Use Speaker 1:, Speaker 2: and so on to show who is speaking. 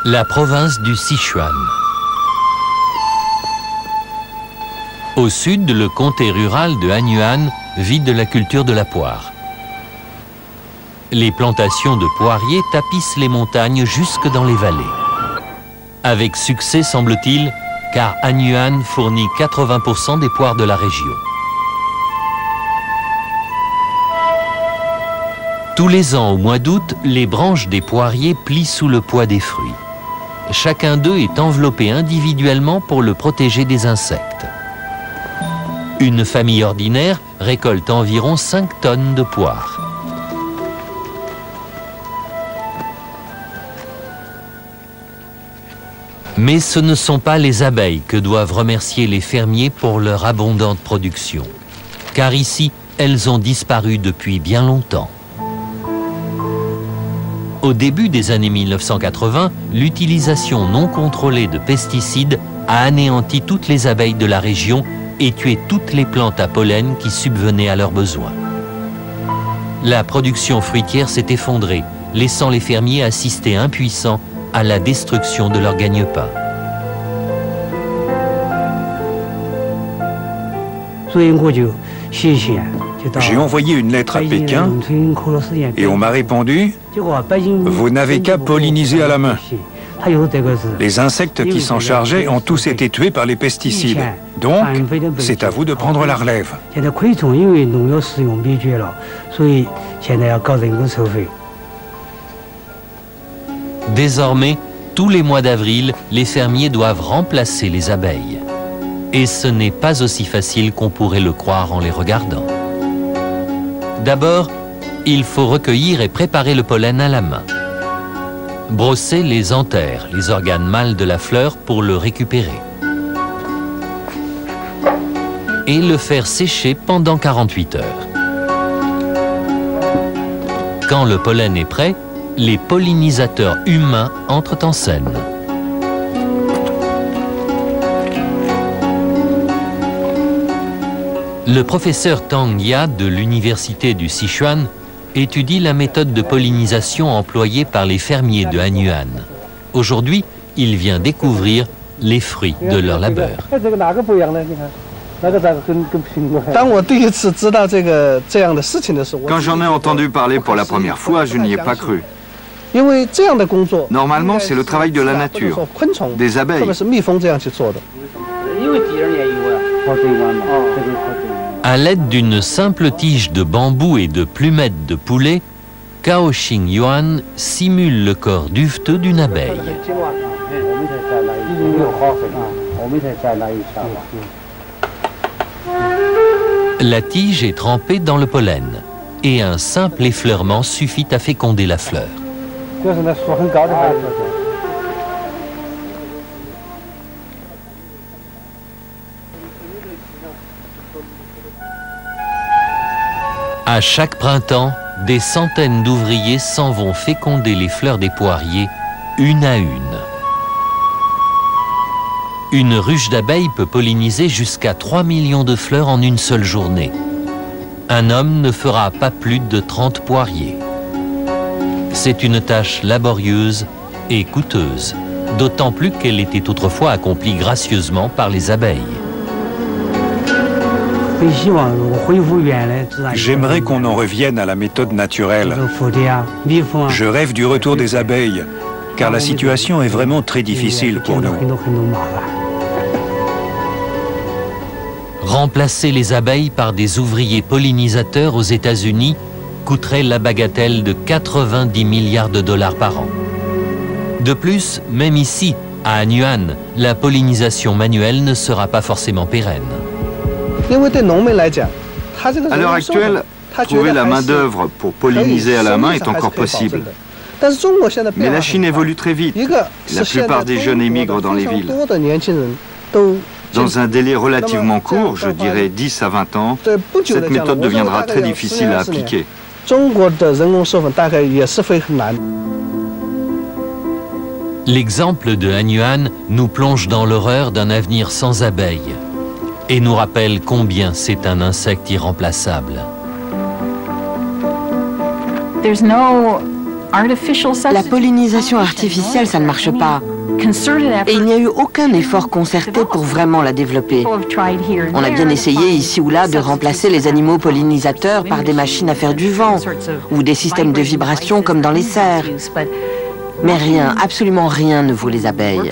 Speaker 1: La province du Sichuan. Au sud, le comté rural de Hanyuan vit de la culture de la poire. Les plantations de poiriers tapissent les montagnes jusque dans les vallées. Avec succès, semble-t-il, car Hanyuan fournit 80% des poires de la région. Tous les ans, au mois d'août, les branches des poiriers plient sous le poids des fruits. Chacun d'eux est enveloppé individuellement pour le protéger des insectes. Une famille ordinaire récolte environ 5 tonnes de poires. Mais ce ne sont pas les abeilles que doivent remercier les fermiers pour leur abondante production. Car ici, elles ont disparu depuis bien longtemps. Au début des années 1980, l'utilisation non contrôlée de pesticides a anéanti toutes les abeilles de la région et tué toutes les plantes à pollen qui subvenaient à leurs besoins. La production fruitière s'est effondrée, laissant les fermiers assister impuissants à la destruction de leur gagne-pain.
Speaker 2: J'ai envoyé une lettre à Pékin et on m'a répondu « Vous n'avez qu'à polliniser à la main ». Les insectes qui s'en chargeaient ont tous été tués par les pesticides. Donc, c'est à vous de prendre la relève.
Speaker 1: Désormais, tous les mois d'avril, les fermiers doivent remplacer les abeilles. Et ce n'est pas aussi facile qu'on pourrait le croire en les regardant. D'abord, il faut recueillir et préparer le pollen à la main. Brosser les anthères, les organes mâles de la fleur, pour le récupérer. Et le faire sécher pendant 48 heures. Quand le pollen est prêt, les pollinisateurs humains entrent en scène. Le professeur Tang Ya de l'université du Sichuan étudie la méthode de pollinisation employée par les fermiers de Hanyuan. Aujourd'hui, il vient découvrir les fruits de leur labeur.
Speaker 3: Quand j'en ai entendu parler pour la première fois, je n'y ai pas cru. Normalement, c'est le travail de la nature, des abeilles.
Speaker 1: À l'aide d'une simple tige de bambou et de plumettes de poulet, Cao Xing Yuan simule le corps duveteux d'une abeille. La tige est trempée dans le pollen et un simple effleurement suffit à féconder la fleur. À chaque printemps, des centaines d'ouvriers s'en vont féconder les fleurs des poiriers, une à une. Une ruche d'abeilles peut polliniser jusqu'à 3 millions de fleurs en une seule journée. Un homme ne fera pas plus de 30 poiriers. C'est une tâche laborieuse et coûteuse, d'autant plus qu'elle était autrefois accomplie gracieusement par les abeilles.
Speaker 2: J'aimerais qu'on en revienne à la méthode naturelle. Je rêve du retour des abeilles, car la situation est vraiment très difficile pour nous.
Speaker 1: Remplacer les abeilles par des ouvriers pollinisateurs aux États-Unis coûterait la bagatelle de 90 milliards de dollars par an. De plus, même ici, à Hanyuan, la pollinisation manuelle ne sera pas forcément pérenne.
Speaker 3: À l'heure actuelle, trouver la main-d'œuvre pour polliniser à la main est encore possible. Mais la Chine évolue très vite. La plupart des jeunes émigrent dans les villes. Dans un délai relativement court, je dirais 10 à 20 ans, cette méthode deviendra très difficile à appliquer.
Speaker 1: L'exemple de Hanyuan nous plonge dans l'horreur d'un avenir sans abeilles et nous rappelle combien c'est un insecte irremplaçable.
Speaker 4: La pollinisation artificielle, ça ne marche pas. Et il n'y a eu aucun effort concerté pour vraiment la développer. On a bien essayé ici ou là de remplacer les animaux pollinisateurs par des machines à faire du vent ou des systèmes de vibration comme dans les serres. Mais rien, absolument rien ne vaut les abeilles.